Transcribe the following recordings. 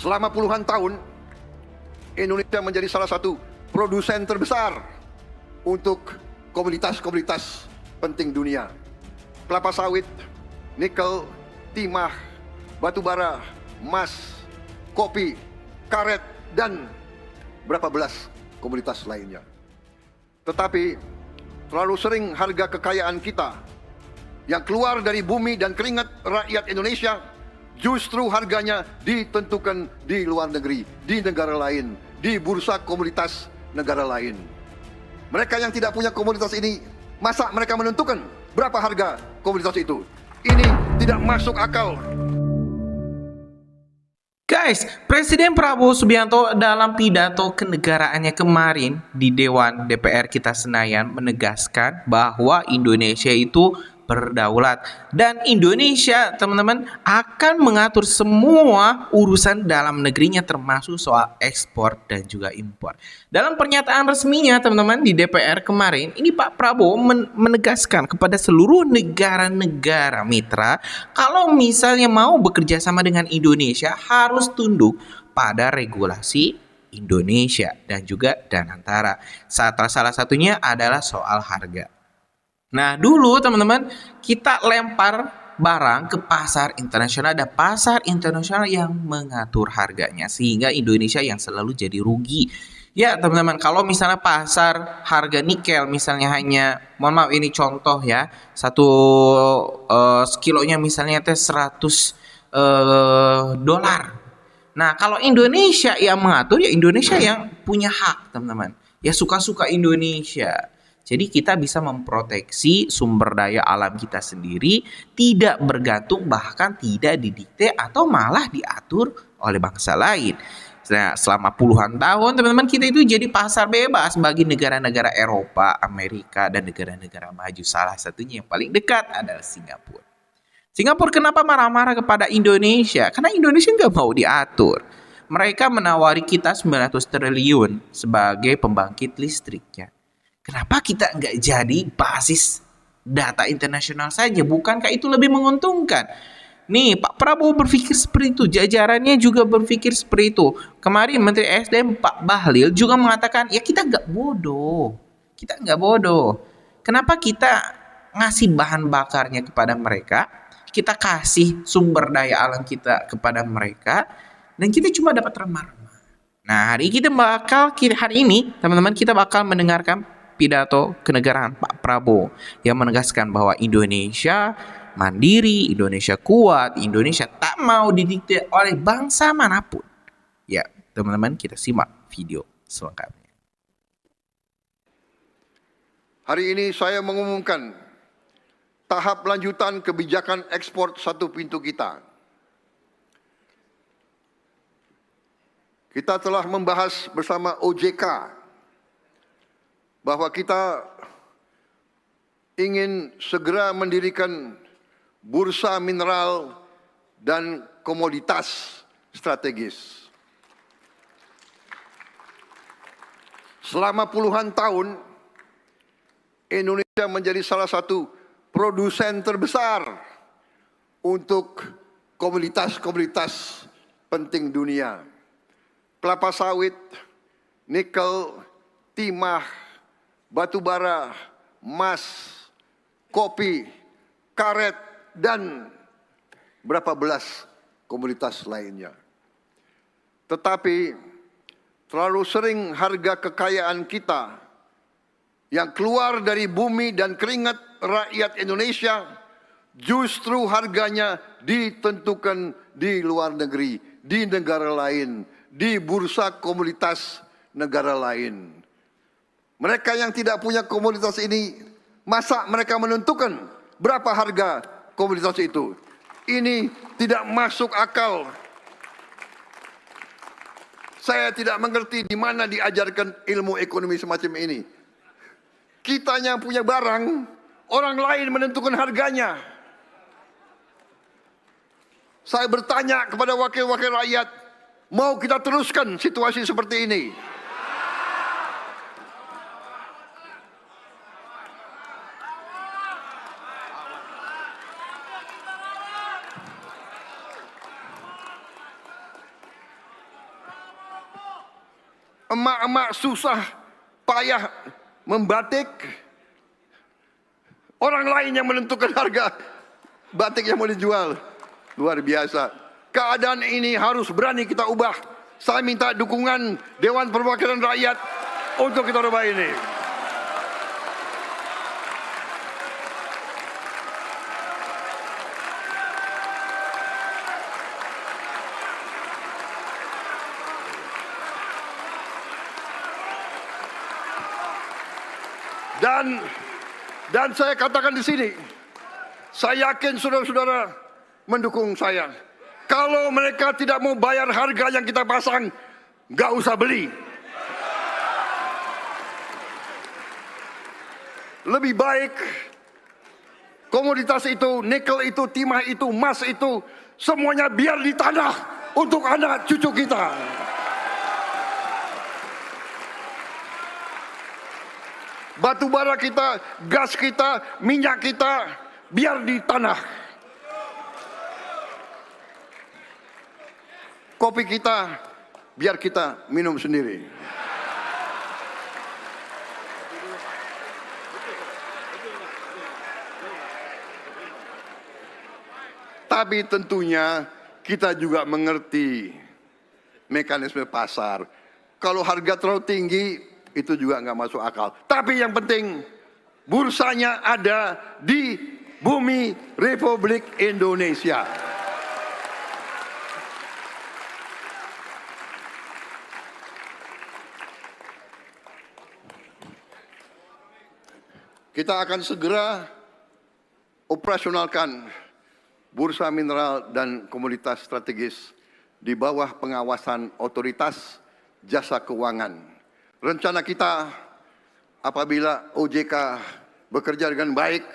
Selama puluhan tahun, Indonesia menjadi salah satu produsen terbesar untuk komoditas-komoditas penting dunia. Kelapa sawit, nikel, timah, batu bara, emas, kopi, karet, dan berapa belas komoditas lainnya. Tetapi terlalu sering harga kekayaan kita yang keluar dari bumi dan keringat rakyat Indonesia justru harganya ditentukan di luar negeri, di negara lain, di bursa komoditas negara lain. Mereka yang tidak punya komoditas ini, masa mereka menentukan berapa harga komoditas itu? Ini tidak masuk akal. Guys, Presiden Prabowo Subianto dalam pidato kenegaraannya kemarin di Dewan DPR kita Senayan menegaskan bahwa Indonesia itu berdaulat dan Indonesia, teman-teman, akan mengatur semua urusan dalam negerinya termasuk soal ekspor dan juga impor. Dalam pernyataan resminya, teman-teman, di DPR kemarin, ini Pak Prabowo menegaskan kepada seluruh negara-negara mitra kalau misalnya mau bekerja sama dengan Indonesia harus tunduk pada regulasi Indonesia dan juga Danantara. Salah satunya adalah soal harga. Nah, dulu teman-teman kita lempar barang ke pasar internasional dan pasar internasional yang mengatur harganya sehingga Indonesia yang selalu jadi rugi. Ya teman-teman, kalau misalnya pasar harga nikel misalnya hanya, mohon maaf ini contoh ya, satu sekilonya misalnya teh 100 dolar. Nah, kalau Indonesia yang mengatur, ya Indonesia yang punya hak, teman-teman. Ya suka-suka Indonesia. Jadi kita bisa memproteksi sumber daya alam kita sendiri, tidak bergantung bahkan tidak didikte atau malah diatur oleh bangsa lain. Nah, selama puluhan tahun, teman-teman, kita itu jadi pasar bebas bagi negara-negara Eropa, Amerika, dan negara-negara maju. Salah satunya yang paling dekat adalah Singapura. Singapura kenapa marah-marah kepada Indonesia? Karena Indonesia nggak mau diatur. Mereka menawari kita 900 triliun sebagai pembangkit listriknya. Kenapa kita nggak jadi basis data internasional saja? Bukankah itu lebih menguntungkan? Nih, Pak Prabowo berpikir seperti itu. Jajarannya juga berpikir seperti itu. Kemarin Menteri SDM Pak Bahlil juga mengatakan, ya kita nggak bodoh. Kita nggak bodoh. Kenapa kita ngasih bahan bakarnya kepada mereka? Kita kasih sumber daya alam kita kepada mereka. Dan kita cuma dapat remah-remah. Nah, hari ini, teman-teman, kita bakal mendengarkan pidato kenegaraan Pak Prabowo yang menegaskan bahwa Indonesia mandiri, Indonesia kuat, Indonesia tak mau didikte oleh bangsa manapun. Ya, teman-teman, kita simak video selengkapnya. Hari ini saya mengumumkan tahap lanjutan kebijakan ekspor satu pintu kita. Kita telah membahas bersama OJK bahwa kita ingin segera mendirikan bursa mineral dan komoditas strategis. Selama puluhan tahun, Indonesia menjadi salah satu produsen terbesar untuk komoditas-komoditas penting dunia. Kelapa sawit, nikel, timah, batu bara, emas, kopi, karet, dan berapa belas komoditas lainnya. Tetapi terlalu sering harga kekayaan kita yang keluar dari bumi dan keringat rakyat Indonesia justru harganya ditentukan di luar negeri, di negara lain, di bursa komoditas negara lain. Mereka yang tidak punya komoditas ini, masa mereka menentukan berapa harga komoditas itu? Ini tidak masuk akal. Saya tidak mengerti di mana diajarkan ilmu ekonomi semacam ini. Kita yang punya barang, orang lain menentukan harganya. Saya bertanya kepada wakil-wakil rakyat, mau kita teruskan situasi seperti ini? emak-emak susah payah membatik, orang lain yang menentukan harga batik yang mau dijual. Luar biasa. Keadaan ini harus berani kita ubah. Saya minta dukungan Dewan Perwakilan Rakyat untuk kita ubah ini. Dan saya katakan di sini, saya yakin saudara-saudara mendukung saya. Kalau mereka tidak mau bayar harga yang kita pasang, nggak usah beli. Lebih baik komoditas itu, nikel itu, timah itu, emas itu, semuanya biar di tanah untuk anak cucu kita. Batu bara kita, gas kita, minyak kita, biar di tanah. Kopi kita, biar kita minum sendiri. Tapi tentunya kita juga mengerti mekanisme pasar. Kalau harga terlalu tinggi, itu juga nggak masuk akal. Tapi yang penting bursanya ada di bumi Republik Indonesia. Kita akan segera operasionalkan bursa mineral dan komoditas strategis di bawah pengawasan otoritas jasa keuangan. Rencana kita apabila OJK bekerja dengan baik,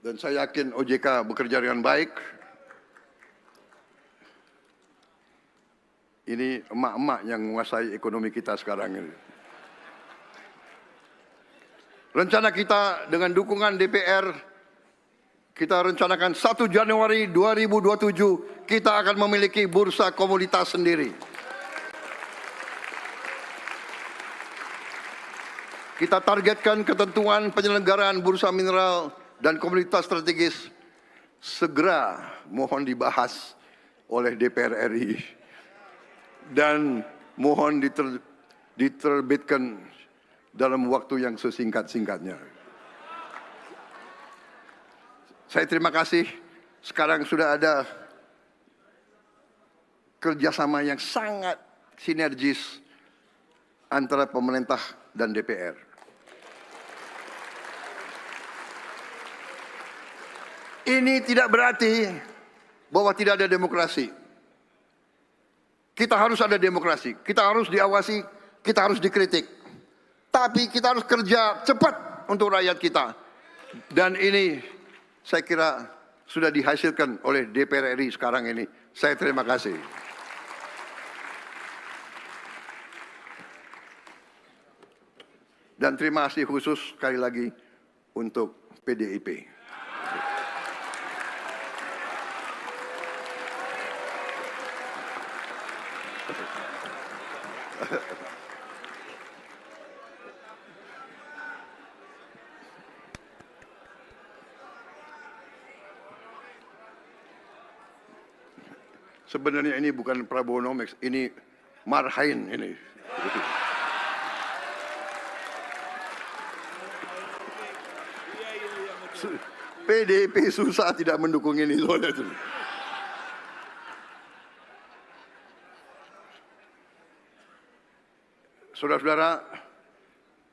dan saya yakin OJK bekerja dengan baik, ini emak-emak yang menguasai ekonomi kita sekarang ini. Rencana kita dengan dukungan DPR, kita rencanakan 1 Januari 2027 kita akan memiliki bursa komoditas sendiri. Kita targetkan ketentuan penyelenggaraan bursa mineral dan komoditas strategis segera mohon dibahas oleh DPR RI dan mohon diterbitkan dalam waktu yang sesingkat-singkatnya. Saya terima kasih. Sekarang sudah ada kerjasama yang sangat sinergis antara pemerintah dan DPR. Ini tidak berarti bahwa tidak ada demokrasi. Kita harus ada demokrasi, kita harus diawasi, kita harus dikritik. Tapi kita harus kerja cepat untuk rakyat kita. Dan ini saya kira sudah dihasilkan oleh DPR RI sekarang ini. Saya terima kasih. Dan terima kasih khusus sekali lagi untuk PDIP. Sebenarnya ini bukan Prabonomics, ini Marhain ini. PDIP susah tidak mendukung ini soalnya itu. Saudara-saudara,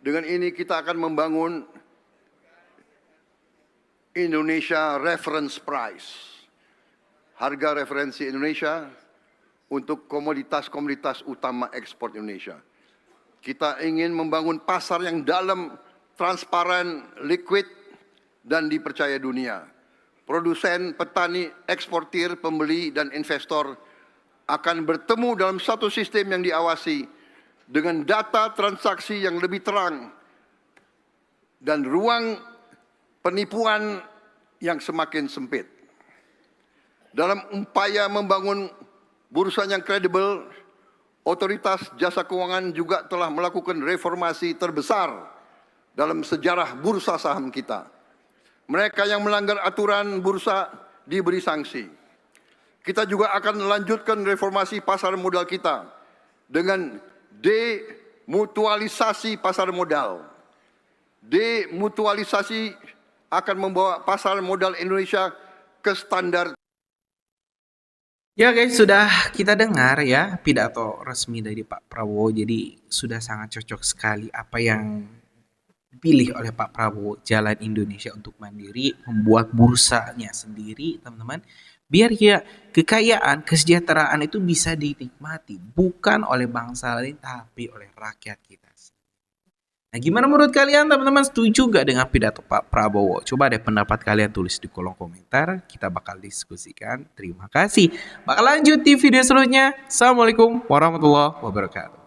dengan ini kita akan membangun Indonesia Reference Price. Harga referensi Indonesia untuk komoditas-komoditas utama ekspor Indonesia. Kita ingin membangun pasar yang dalam, transparan, liquid, dan dipercaya dunia. Produsen, petani, eksportir, pembeli, dan investor akan bertemu dalam satu sistem yang diawasi dengan data transaksi yang lebih terang dan ruang penipuan yang semakin sempit. Dalam upaya membangun bursa yang kredibel, Otoritas Jasa Keuangan juga telah melakukan reformasi terbesar dalam sejarah bursa saham kita. Mereka yang melanggar aturan bursa diberi sanksi. Kita juga akan melanjutkan reformasi pasar modal kita dengan demutualisasi pasar modal. Demutualisasi akan membawa pasar modal Indonesia ke standar. Ya guys, sudah kita dengar ya pidato resmi dari Pak Prabowo. Jadi sudah sangat cocok sekali apa yang dipilih oleh Pak Prabowo, jalan Indonesia untuk mandiri, membuat bursanya sendiri, teman-teman. Biar ya kekayaan, kesejahteraan itu bisa dinikmati bukan oleh bangsa lain tapi oleh rakyat kita. Nah, gimana menurut kalian teman-teman? Setuju nggak dengan pidato Pak Prabowo? Coba deh pendapat kalian tulis di kolom komentar. Kita bakal diskusikan. Terima kasih. Bakal lanjut di video selanjutnya. Assalamualaikum warahmatullahi wabarakatuh.